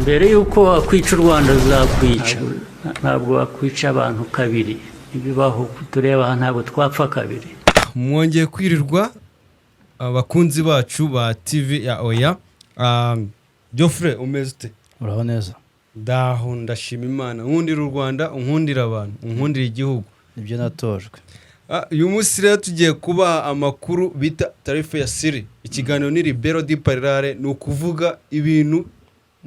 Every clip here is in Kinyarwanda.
mbere yuko wakwica u Rwanda uzakwica, ntabwo wakwica abantu kabiri, ibibaho tureba aha ntabwo twapfa kabiri. Mwongeye kwirirwa abakunzi bacu ba TV ya Oya. Geoffrey umeze ute? Uraho neza. Ndaho ndashima Imana, nkundira u Rwanda, nkundira abantu, nkundira igihugu. Nibyo natojwe. Uyu munsi rero tugiye kuba amakuru bita tarife ya Siri. Ikiganiro ni Libero di Parlare, ni ukuvuga ibintu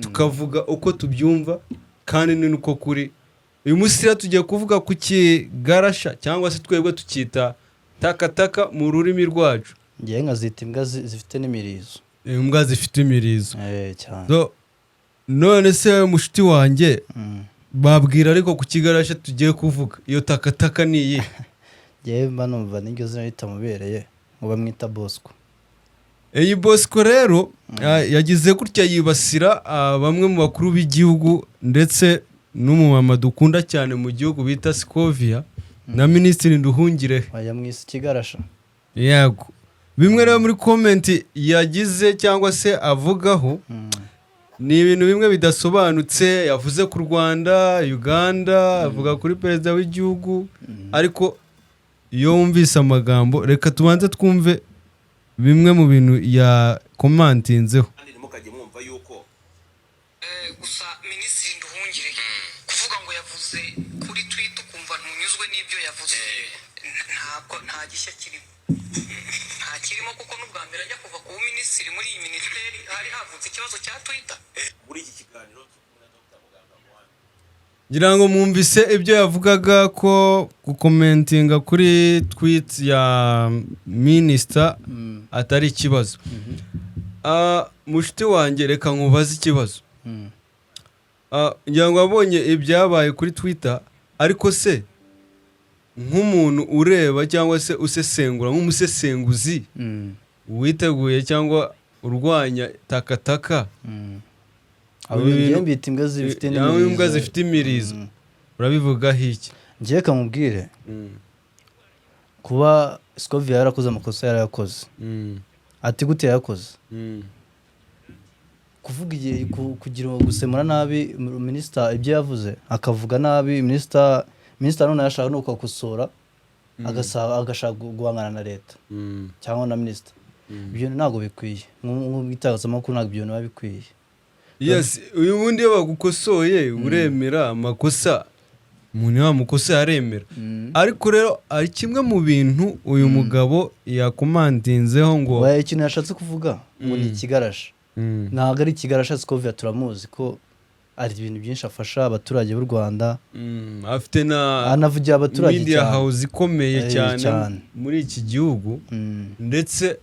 tukavuga uko tubyumva kandi ni uko kuri. Uyu munsi rero tugiye kuvuga ku kigarasha cyangwa se twebwe tukita takataka mu rurimi rwacu. Ngiye nkazita imbwa zifite n'imirizo. Imbwa zifite imirizo. Cyane. None se mushiti wanjye babwira ariko ku kigarasha tugiye kuvuga iyo takataka ni iyi. Ngiye mba numva n'iryo zina ritamubereye ngo bamwita Bosco. Iyi Bosco rero yagize gutya yibasira bamwe mu bakuru b'igihugu ndetse n'umumama dukunda cyane mu gihugu bita Scovia na Minisitiri Nduhungirehe. Yamwise ikigarasha. Yego. Bimwe rero muri comment yagize cyangwa se avugaho ni ibintu bimwe bidasobanutse, yavuze ku Rwanda, Uganda, avuga kuri perezida w'igihugu, ariko iyo wumvise amagambo reka tubanze twumve bimwe mu bintu ya commentinzeho. Mukajye mwumva yuko gusa Minisitiri Nduhungirehe kuvuga ngo yavuze kuri Twitter ukumva ntunyuzwe n'ibyo yavuze, ntabwo nta gishya kirimo, nta kirimo kuko n'ubwa mbere ajya kuva ku minisitiri muri iyi minisiteri hari havutse ikibazo cya Twitter. Muri iki kiganiro tukuna Dr. Muganga Muhanda ngira ngo mwumvise ibyo yavugaga ko gukomentinga kuri tweet ya minister atari ikibazo. Mushiti wanjye reka nkubaze ikibazo. Ngira ngo wabonye ibyabaye kuri Twitter, ariko se nk'umuntu ureba cyangwa se usesengura nk'umusesenguzi witeguye cyangwa urwanya takataka, Abimbyembita imbwa zifite n'imirizo. Imbwa zifite imirizo urabivuga hiki? Ngiye kamubwire kuba Scovia yarakoze amakosa yarayakoze. Ati gute yakoze? Kuvuga igihe kugira gusemura nabi minister ibyo yavuze, akavuga nabi minister none yashaka no gukosora agashaka guhangana na leta cyangwa na minister. Ibyo ntago bikwiye, nk'ubitagazamakuru ntago ibyo nabikwiye. Yes, uyu wundi iyo bagukosoye uremera amakosa, umuntu yamukosa yaremera. Ariko rero ari kimwe mu bintu uyu mugabo yakomandinzeho ngo waye ikintu yashatse kuvuga ngo ni ikigarasha. Ntago ari ikigarasha. Scovia turamuzi ko ari ibintu byinshi afasha abaturage b'u Rwanda. Afite na anavugira abaturage media house ikomeye cyane muri iki gihugu, ndetse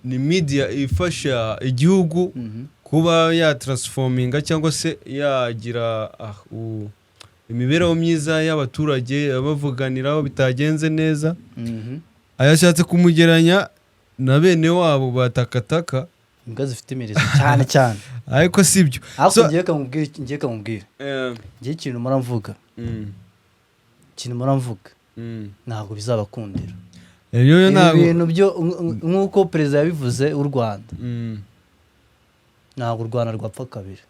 ni media ifasha igihugu kuba ya transforminga cyangwa se yagira imibereho myiza y'abaturage, abavuganiraho bitagenze neza. Ayashatse kumugeranya na bene wabo batakataka, imbwa zifite imirizo cyane cyane. Ariko sibyo. Ariko ngiye kamubwira ngiye ikintu muramvuga, ikintu muramvuga ntabwo bizabakundira. Ibintu byo nk'uko perezida yabivuze u Rwanda, ntabwo u Rwanda rwapfa kabiri.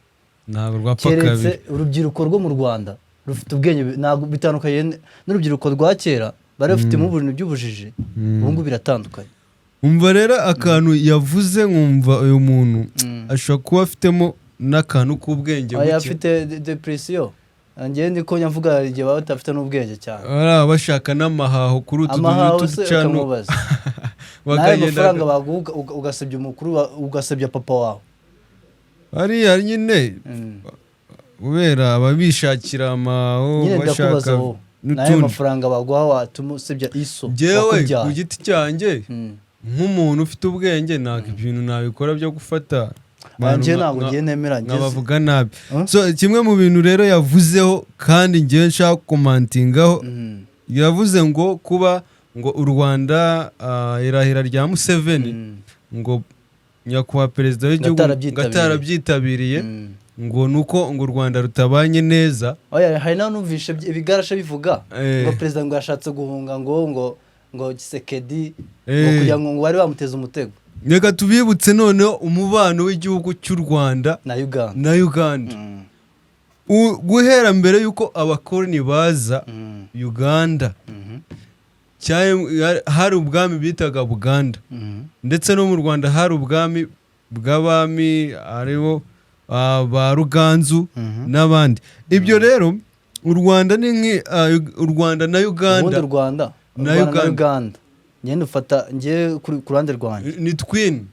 Ntabwo rwapfa kabiri. Keretse urubyiruko rwo mu Rwanda rufite ubwenge, ntabwo bitandukanye n'urubyiruko rwa kera bari bafitemo ibintu by'ubujiji. Ubu ngubu biratandukanye. Umva rero akantu yavuze, nkumva uyu muntu ashobora kuba afitemo n'akantu k'ubwenge buke. Afite depression. Ngiye ndiko nyavuga igihe baba batafite n'ubwenge cyane. Bashaka n'amahaho kuri utu ducano. Bakagenda amafaranga baguha ugasebya umukuru, ugasebya papa wawe. Ari nyine ubera ababishakira amaho bashaka n'utundi amafaranga baguha watuma usebya iso. Jewe ku giti cyanjye nk'umuntu ufite ubwenge ntabwo ibintu nabikora byo gufata Nje ntabwo ngiye nemera ngeze nabavuga nabi. So kimwe mu bintu rero yavuzeho kandi ngiye nshaka komantingaho, yavuze ngo kuba ngo u Rwanda irahira rya Museveni ngo nyakubahwa perezida w'igihugu atarabyitabiriye, ngo nuko ngo u Rwanda rutabanye neza. Hari n'anumvishe ibigarasha bivuga ngo perezida ngo yashatse guhunga ngo Tshisekedi ngo kugira ngo bari bamuteza umutego. reka tubibutse noneho umubano w'igihugu cy'u Rwanda na Uganda na Uganda guhera mbere y'uko abakoloni baza Uganda hari ubwami bitaga Buganda ndetse no mu Rwanda hari ubwami bw'abami aribo ba Ruganzu n'abandi. Ibyo rero u Rwanda ni u Rwanda na Uganda na Uganda nyine ufata ngiye ku ruhande rwanjye ni twin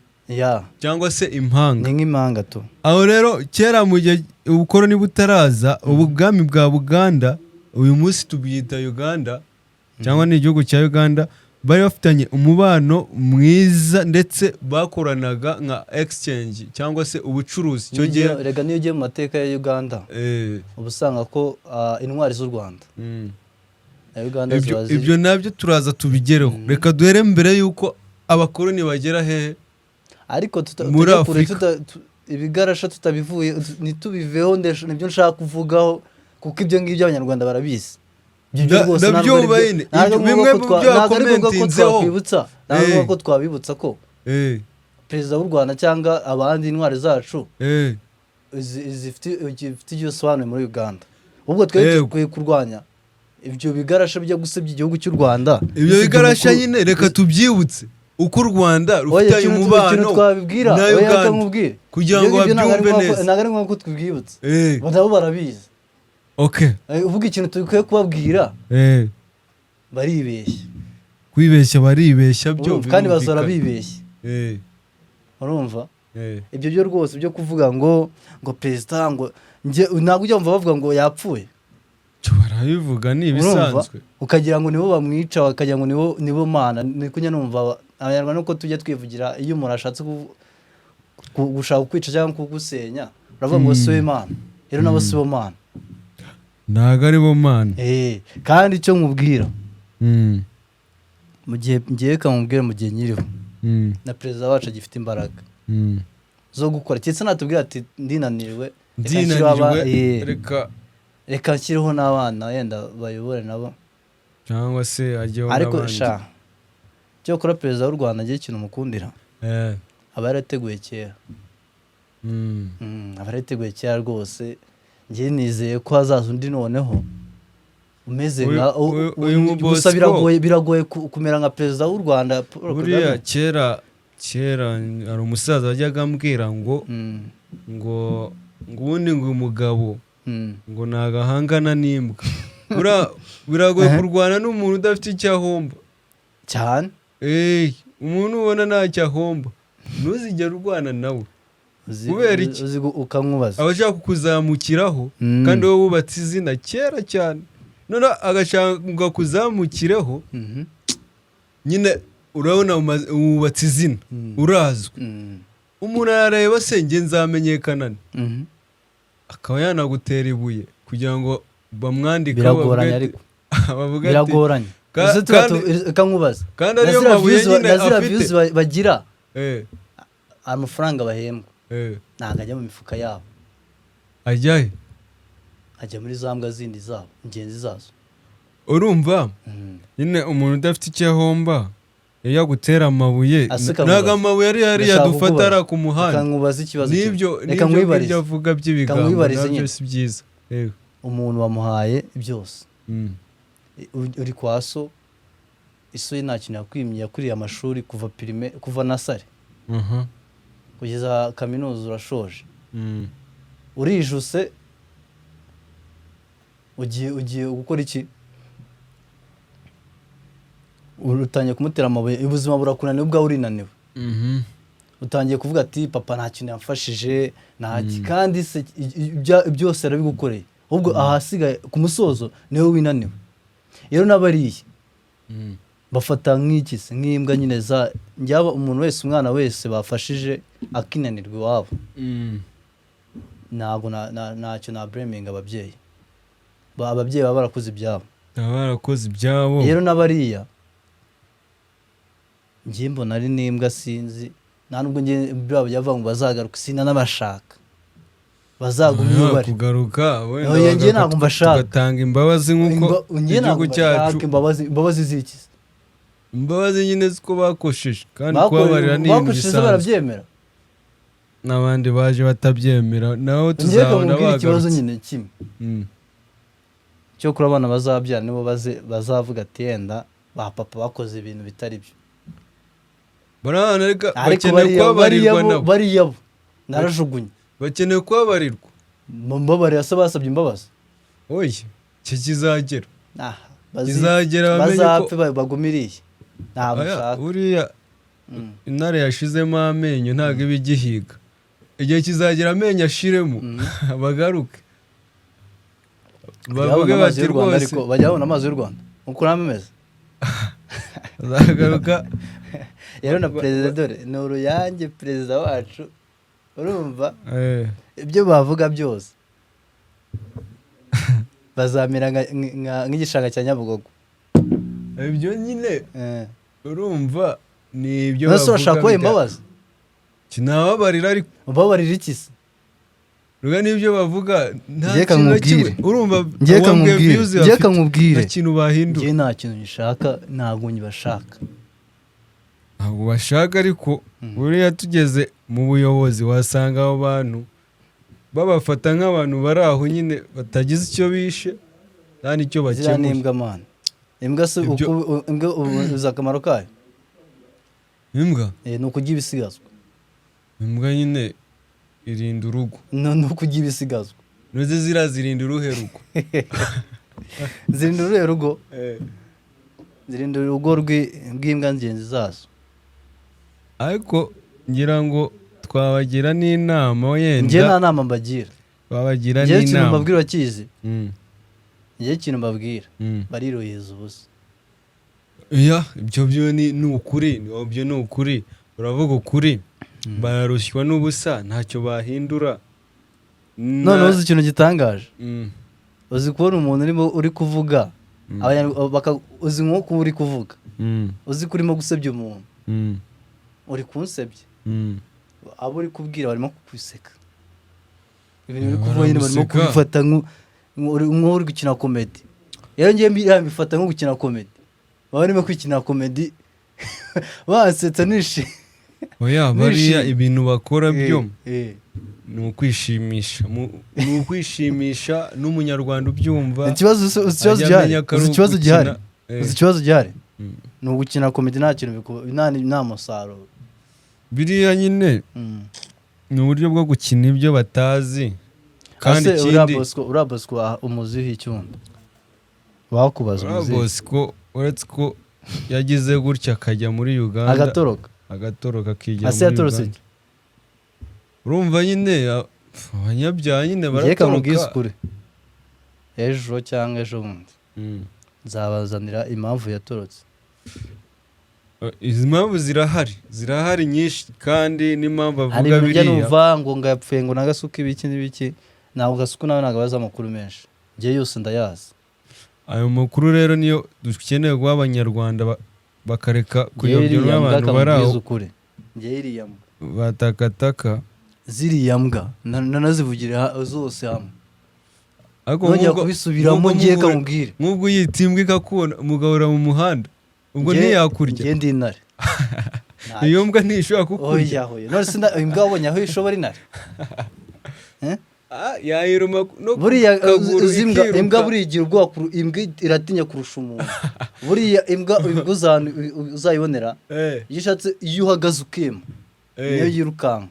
cyangwa se impanga, ni nk'impanga tu. aho rero kera mu gihe ubukoloni butaraza ubwami bwa Buganda uyu munsi tubwita Uganda cyangwa ni igihugu cya Uganda, bari bafitanye umubano mwiza ndetse bakoranaga nka exchange cyangwa se ubucuruzi. Cyo gihe rega niyo ugiye mu mateka ya Uganda uba usanga ko intwari z'u Rwanda ibyo nabyo turaza tubigereho. Reka duhere mbere y'uko abakoloni bagera hehe ariko muri Afurika. ibigarasha tutabivuye ntitubiveho, nibyo nshaka kuvugaho kuko ibyo ngibyo abanyarwanda barabizi. Ndabyumva nyine bimwe mu byo bakomentinzeho, ntabwo ko twabibutsa ko perezida w'u Rwanda cyangwa abandi intwari zacu zifite igihe sobanuye muri Uganda. Ubwo twari dukwiye kurwanya ibyo bigarasha bijya gusebya igihugu cy'u Rwanda. Ibyo bigarasha nyine reka tubyibutse uko u Rwanda rufitanye umubano na Uganda kugira ngo babyumve neza. Ntabwo ari ngombwa ko twibwibutse, nabo barabizi. Uvuga ikintu dukwiye kubabwira baribeshya. Kwibeshya baribeshya byo kandi bazora bibeshya. Urumva ibyo byo rwose byo kuvuga ngo perezida ngo ntabwo ujya wumva bavuga ngo yapfuye. Barabivuga ni ibisanzwe, ukagira ngo nibo bamwica, bakagira ngo nibo mana. Ni kunya numva abanyarwanda uko tujya twivugira iyo umuntu ashatse gushaka kwica cyangwa kugusenya uravuga ngo si we mana. Rero nabo si bo mana, ntabwo ari bo mana. Kandi icyo nkubwira mu gihe ngiye kamubwira mu gihe nyiriho na perezida wacu agifite imbaraga zo gukora, ndetse natubwira ati ndinaniriwe reka nshyiriho n'abana yenda bayobore nabo cyangwa se ajyeho n'abandi. Ariko cyo kora perezida w'u Rwanda agiye ikintu mukundira aba yarateguye kera. Aba yarateguye kera rwose. Ngiye nizeye ko hazaza undi noneho umeze nka gusa biragoye kumera nka perezida w'u Rwanda Paul Kagame. Buriya kera hari umusaza wajyaga ambwira ngo ubundi ngo umugabo ngo ntagahangana n'imbwa. Biragoye kurwana n'umuntu udafite icyo ahomba cyane. Umuntu ubona ntacyo ahomba ntuzigere urwana nawe. Kubera iki? Ukamwubaza abashaka kukuzamukiraho kandi wowe wubatse izina kera cyane, none agashaka kuzamukireho nyine urabona wubatse izina urazwi. Umuntu arareba se njye nzamenyekana akaba yanagutera ibuye kugira ngo bamwandike. Biragoranye. Ukamwubaza kandi ariyo mabuye nyine afite bagira amafaranga bahembwa ntabwo ajya mu mifuka yabo. Ajya muri za mbwa zindi zabo ingenzi zazo. Urumva nyine umuntu udafite icyo ahomba iyo agutera amabuye, ntabwo amabuye ari hariya dufatara ku muhanda. Nibyo ibyo avuga by'ibigambo nabyo si byiza. Umuntu wamuhaye byose, uri kwa so, iso ye nta kintu yakwimye, yakuriye amashuri kuva nasari kugeza kaminuza urashoje, urijuse ugiye gukora iki? Utangiye kumutera amabuye, ubuzima burakunaniye, ubwawe urinaniwe. Utangiye kuvuga ati papa nta kintu yamfashije kandi se byose arabigukoreye, ahubwo ahasigaye ku musozo niwe winaniwe. Rero n'abariye bafata nk'imbwa nyine njyaba umuntu wese, umwana wese bafashije akinanirwa iwabo, ntabwo ntacyo na blaming ababyeyi baba barakoze ibyabo. Rero n'abariya ngiye mbona ari n'imbwa, sinzi nta nubwo ngiye byavuga ngo bazagaruka, sina n'abashaka bazagumye bari kugaruka. Ngiye ntabwo mbashaka, tugatanga imbabazi nk'uko igihugu cyacu. Imbabazi z'iki? imbabazi nyine ziko bakosheje kandi kubabarira ni ibintu bakosheje bisanzwe barabyemera. n'abandi baje batabyemera naho Ngiye tuzabona kumubwira ikibazo bagarutse nyine kimwe cyo kuri abana bazabyara nibo bazavuga ati yenda ba papa bakoze ibintu bitari byo. barahana reka Ariko bakeneye kubabarirwa nabo bariyabo narajugunye bakeneye kubabarirwa mbabarira se basabye imbabazi. oya icyo kizagera Bazi- kizagera bamenye bazapfe ko bagumiriye ntabwo Aya, ushaka. uriya intare yashizemo amenyo ntabwo iba igihiga igihe kizagera amenyo ashiremo bagaruke bavuge bati rwose bajya babona amazi y'u Rwanda uko nameze bazagaruka rero na perezida dore ni uruyange perezida wacu urumva eh, ibyo bavuga byose bazamera nk'igishanga cya Nyabugogo. ibyo nyine urumva ni ibyo bose bashaka kubaha bida- imbabazi kinababarira ariko ubabarira iki se? ruga n'ibyo bavuga nta Njye kintu na kimwe kamubwire. urumva Njye abambwe kamubwire. views Njye bafite, kamubwire. nta kintu bahindura njye nta kintu gishaka ntabwo nyibashaka. ntabwo bashaka ariko buriya tugeze mu buyobozi wasanga abo bantu babafata nk'abantu bari aho nyine batagize icyo bishe nta n'icyo ziriya ni bakemuye imbwa mana. Imbwa se imbwa uzi akamaro kayo? imbwa Ni ukurya ibisigazwa. imbwa nyine irinda urugo ni ukurya ibisigazwa. noze ziriya zirinda uruhe rugo zirinda uruhe rugo? zirinda urugo rw'imbwa ngenzi zazo. ariko ngira ngo twabagira n'inama njye yenda nta nama mbagira. twabagira njyewe ikintu n'inama mbabwira urakizi? Mm, njyewe ikintu mbabwira mm. bariroheza ubusa. ibyo byo ni ukuri ibyo ni ukuri uravuga ukuri bararushywa n'ubusa ntacyo bahindura noneho uzi ikintu gitangaje? Mm, uzi kubona umuntu uri kuvuga uzi nk'uko uri kuvuga mm, uzi ko urimo gusebya umuntu mm, uri kunsebya mm. abo uri kubwira barimo kukwiseka. ibintu uri Yeah, kuvuga nyine barimo baramuseka. kubifata nk'uri gukina komedi. rero ngiye mbifata nko gukina komedi. baba barimo kwikina komedi basetsa nishimye. oya bariya ibintu bakora byo Eh. ni ukwishimisha ni ukwishimisha n'umunyarwanda ubyumva ikibazo ajya amenya ko ari uzi ikibazo gihari ugukina. Eh. uzi ikibazo gihari Mm. ni ugukina komedi nta kintu nta musaruro. biriya nyine ni uburyo bwo gukina ibyo batazi kandi ase ikindi uriya Bosco umuziho icyundo bakubaza umuziho Bosco uretse ko yagize gutya akajya muri Uganda agatoroka akigira ase muri yatorotse Uganda urumva nyine abanyabyaha nyine ngiye kamubwiza baratoroka ukuri ejo cyangwa ejo bundi nzabazanira impamvu yatorotse. izi mpamvu zirahari nyinshi kandi n'impamvu hari avuga ibintu njya biriya numva ngo yapfuye ngo n'agasuka ibiki n'ibiki ntabwo gasuka nawe ntabwo abazi amakuru menshi njye yose ndayazi. ayo makuru rero niyo dukeneye guha abanyarwanda bakareka kuyobya iriya mbwa n'abantu bari aho akamubwiza ukuri njye iriya mbwa batakataka ziriya mbwa nanazivugira zose hamwe ariko nongera kubisubiramo ngiye kamubwire nk'ubwo uyita imbwa ikakubona umugahora mu muhanda ubwo ntiyakurya njye ndi intare iyo mbwa ntishobora kukurya oya none se imbwa wabonye aho ishobora intare yayiruma no buriya kaguru imbwa buriya igira ubwoba imbwa iratinya kurusha umuntu buriya imbwa uzayibonera iyo ushatse iyo uhagaze ukema niyo yirukanka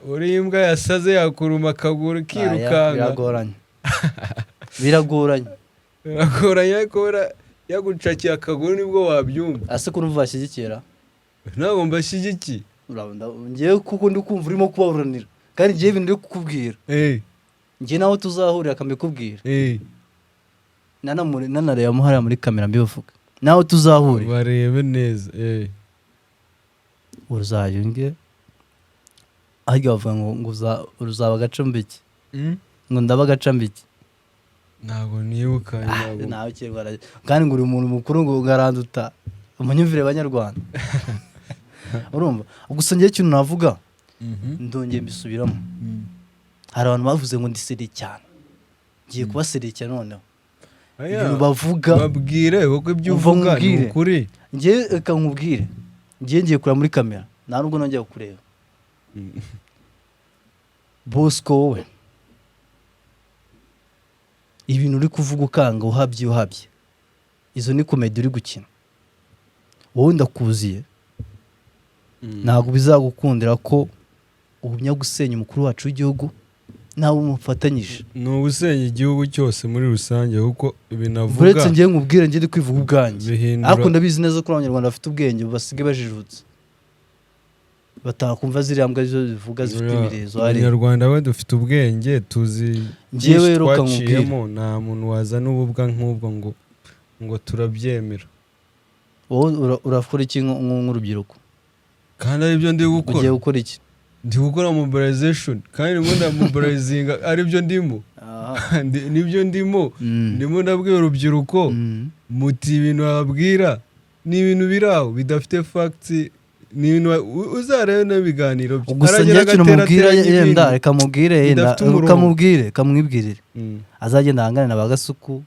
buriya imbwa yasaze yakuruma akaguru kirukanka biragoranye kubera yagucakiye akaguru nibwo wabyumva ase ko numva washyigikira ntabwo mbashyigikiye ngewe kuko ndi kumva urimo kubaburanira kandi ngewe ibintu ndi kukubwira ngewe nawe tuzahurira akamikubwira nanareba muhariya muri kamera mbivuga nawe tuzahurira barebe neza uzayunge ahirya bavuga ngo uzaba agacambiki ngo ndaba agacambiki ntabwo nibuka nawe kirwara kandi ngo uri umuntu mukuru ngo garanduta umunyumvire abanyarwanda urumva gusa ngiye ikintu navuga ndongeye mbisubiramo hari abantu bavuze ngo ndi seri cyane ngiye kuba seri cyane noneho ibintu bavuga babwire kuko ibyo uvuga ni ukuri ngiye reka nkubwire ngiye kureba muri kamera nta nubwo nongeye kureba Bosco wowe ibintu uri kuvuga ukanga uhabye izo ni komedi uri gukina wowe ndakuziye ntabwo bizagukundira ko ugumya gusenya umukuru wacu w'igihugu nawe umufatanyije ni ugusenya igihugu cyose muri rusange kuko binavuga uretse ngiye nkubwire ngiye kwivuga ubwanjye bihindura ariko ndabizi neza ko abanyarwanda bafite ubwenge basige bajijutse batakumva ziriya mbwa zo zivuga zifite imirizo abanyarwanda we dufite ubwenge tuzi njyewe twaciyemo nta muntu wazana ububwa nk'ubwo ngo turabyemera wowe urakora iki nk'urubyiruko kandi aribyo ndi gukora ugiye gukora iki ndi gukora mobilization kandi ndimo ndamobilizinga aribyo ndimo nibyo ndimo ndabwira urubyiruko muti ibintu babwira ni ibintu biraho bidafite facts ni ibintu uzarebe n'ibiganiro gusa njye kintu mubwira yenda reka mubwire yenda kamwibwirire azagenda ahangane na bagasuku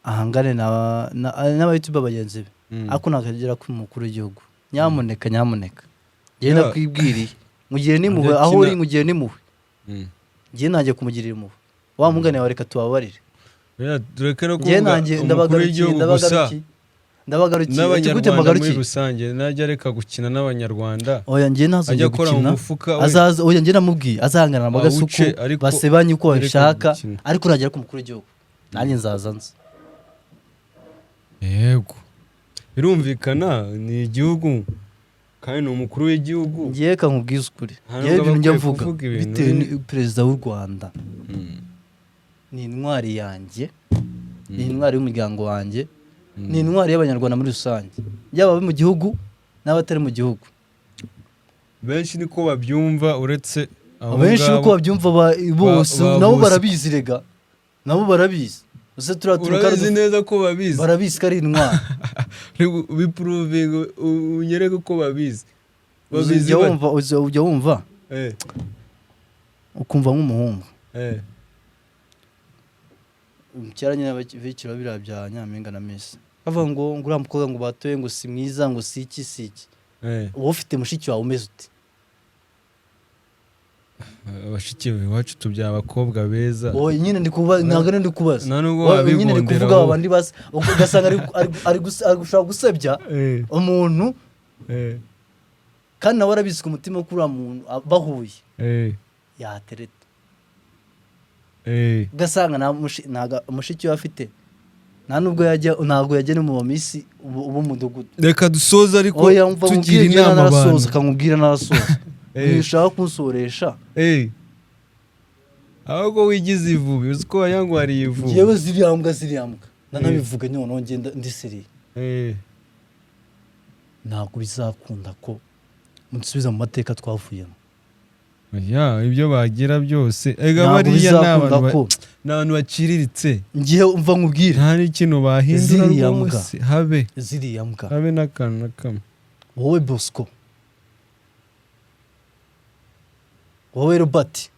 ahangane n'abayutuba bagenzi be ariko nakagera ku mukuru w'igihugu nyamuneka genda kwibwiriye mugiye nimuwe aho uri mugiye nimuwe ngiye nanjye kumugirira impuhwe wa mugane wa reka tubabarire tureke no kuvuga umukuru w'igihugu gusa n'abanyarwanda muri rusange najya reka gukina n'abanyarwanda oya ngiye nazongera gukina azaza oya ngiye namubwiye azahangana na bagasuku basebanye uko babishaka ariko uragera ku mukuru w'igihugu nanjye nzaza nzi yego birumvikana ni igihugu kandi ni umukuru w'igihugu ngiye kankubwiza ukuri ngiye ibintu njya mvuga bitewe ni perezida w'u Rwanda ni intwari yanjye ni intwari y'umuryango wanjye ni intwari y'abanyarwanda muri rusange yaba abo mu gihugu n'abatari mu gihugu benshi niko babyumva uretse abo benshi niko babyumva bose nabo barabizi rega nabo barabizi urabizi neza ko babizi barabizi ko ari intwari bipuruvinga unyereke ko babizi ujya wumva ukumva nk'umuhungu kera nyine bikira biriya bya Nyampinga na Miss bavuga ngo uriya mukobwa ngo batoye ngo si mwiza ngo si iki uba ufite mushiki wawe umeze uti abashiki bacu tubya abakobwa beza nyine ndi kubaza ntabwo ndi kubaza nyine ndi kuvuga abandi basa ugasanga ari gushaka gusebya umuntu kandi nawe arabizi ku mutima ko uriya muntu bahuye yatereta ugasanga nta mushiki we afite ntabwo yajya no mu bamisi b'umudugudu reka dusoze ariko tugira inama abantu akamubwira n'arasoza ntushaka kunsoresha ahubwo wigize ivubi uzi ko wayangwariye ivubi yewe ziriya mbwa nanabivuga noneho ngenda ndisiriye ntabwo bizakunda ko mudusubiza mu mateka twavuyemo ibyo bagira byose bariya ni abantu baciriritse ngiye umva nkubwire nta n'ikintu bahindura rwose habe ziriya mbwa habe n'akantu na kamwe wowe Bosco wowe Robert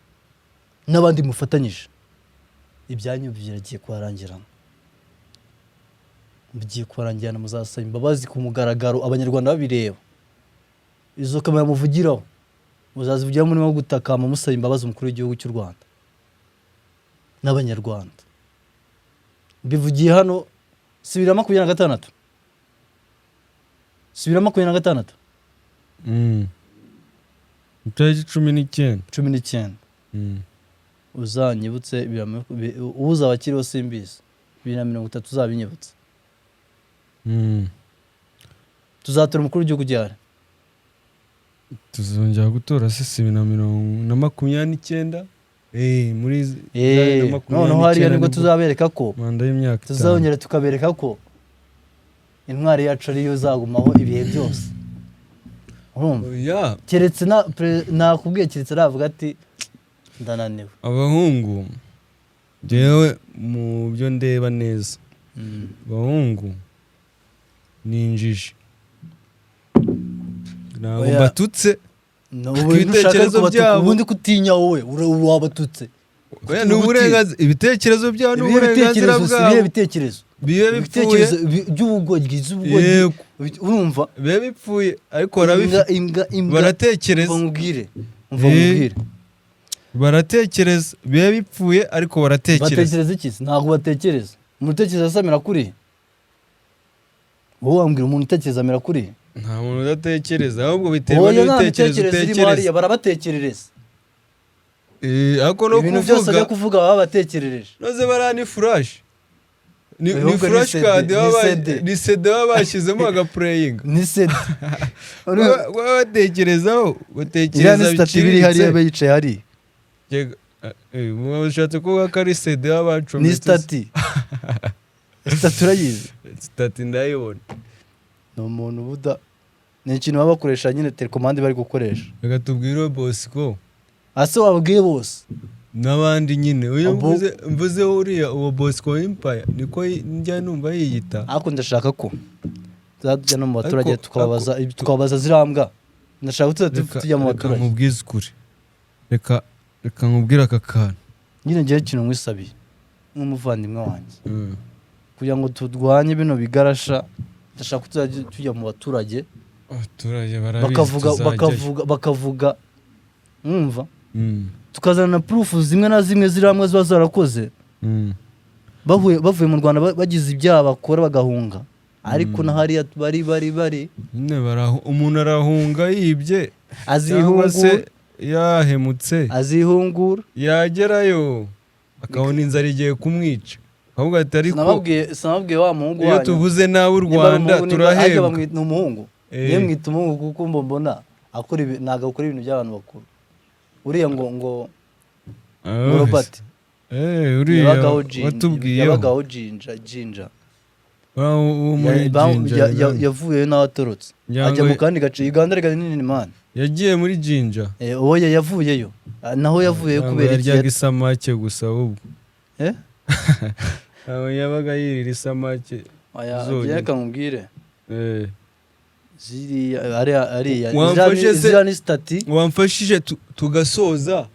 n'abandi mufatanyije ibyanyu biragiye kuharangirana bigiye kuharangirana muzasaba imbabazi ku mugaragaro abanyarwanda babireba izo kamera muvugiraho muzazivugira muri wo gutakama musaba imbabazi umukuru w'igihugu cy'u Rwanda n'abanyarwanda bivugiye hano 2026 itariki 19 uzanyibutse uzaba akiriho simbizi 2030 uzabinyibutse tuzatora umukuru w'igihugu gihari tuzongera gutora se 2029 muri noneho hariya nibwo tuzabereka ko manda y'imyaka tuzongera tukabereka ko intwari yacu ariyo zagumaho ibihe byose keretse nakubwiye keretse aravuga ati ndananiwe abahungu jewe mu byo ndeba neza abahungu ni injiji ntabwo mbatutse ibitekerezo byabo ubundi kutinya wowe wabatutse Oya, ni uburenganzira, ibitekerezo byabo ni uburenganzira bwabo. Ibihe bitekerezo bibe bipfuye by'ubugoryi urumva bibe bipfuye ariko baratekereza. Baratekereza bibe bipfuye ariko baratekereza iki? Ntabwo batekereza. Umuntu utekereza asamira kuri wowe wambwira umuntu utekereza amera kuri nta muntu udatekereza ahubwo biterwa n'ibitekerezo utekereza. Barabatekerereza ariko no ibintu byose byo kuvuga baba batekerereje noze barani flash ni flash card ni CD baba bashyizemo agaplaying ni CD batekerezaho batekereza bikiri hariya bicaye hari ushatse kuvuga ko ari CD baba bacometse ni stati urayizi stati ndayibona ni umuntu buda ni ikintu baba bakoresha nyine telecommande bari gukoresha. Reka tubwire Bosco ase wabwiye bose n'abandi nyine uyu mvuze uriya uwo Bosco Empire niko njya numva yiyita. Ariko ndashaka ko tuzajya no mu baturage tukababaza zirambwa. Ndashaka tujya mu baturage nkubwize ukuri. Reka nkubwire aka kantu nyine ngiye ikintu nkwisabiye nk'umuvandimwe wanjye kugira ngo tudwanye bino bigarasha. Ndashaka tujya mu baturage bakavuga mwumva tukazana na proof zimwe na zimwe ziramwe ziba zarakoze bavuye mu Rwanda bagize ibyaha bakora bagahunga ariko na hariya bari umuntu arahunga yibye azihungura yahemutse azihungura yagerayo akabona inzara igiye kumwica ahubwo atari ko sinababwiye wa muhungu wanyu iyo tuvuze nawe u Rwanda turahembwa ni umuhungu niyo mwita umuhungu kuko mbona ntabwo akora ibintu by'abantu bakuru uriya ngo Robert uriya watubwiyeho yabagaho jinja yavuyeyo nawe atorotse ajya mu kandi gace Uganda rega nini man yagiye muri jinja oya yavuyeyo naho yavuyeyo kubera iki yaryaga isamake gusa ahubwo yabaga yirira isamake reka nkubwire wamfashije tugasoza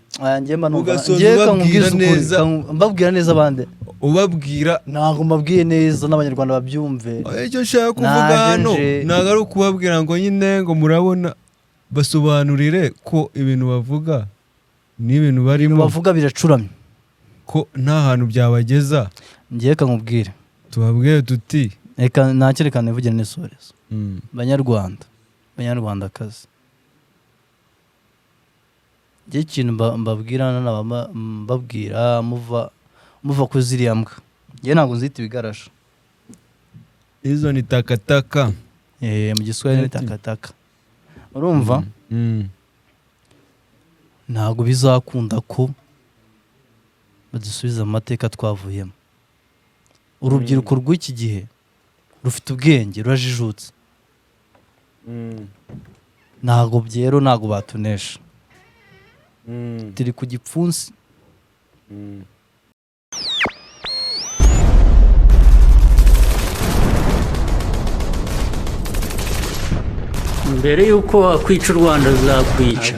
mbabwira neza abandi ubabwira ntabwo mbabwiye neza n'abanyarwanda babyumve. Icyo nshaka kuvuga hano ntabwo ari ukubabwira ngo nyine ngo murabona basobanurire ko ibintu bavuga n'ibintu barimo bavuga biracuramye ko nta hantu byabageza. Ngiye nkubwire tubabwiye tuti reka ntakerekane vugira n'isurizo banyarwandakazi igihe ikintu mbabwira mbabwira muva ku ziriya mbwa ngewe ntabwo nzita ibigarasha izo ni takataka mu giswahili ni takataka urumva ntabwo bizakunda ko badusubiza mu mateka twavuyemo. Urubyiruko rw'iki gihe rufite ubwenge rurajijutse ntabwo byero ntabwo batunesha turi ku gipfunsi. mbere y'uko wakwica u Rwanda zakwica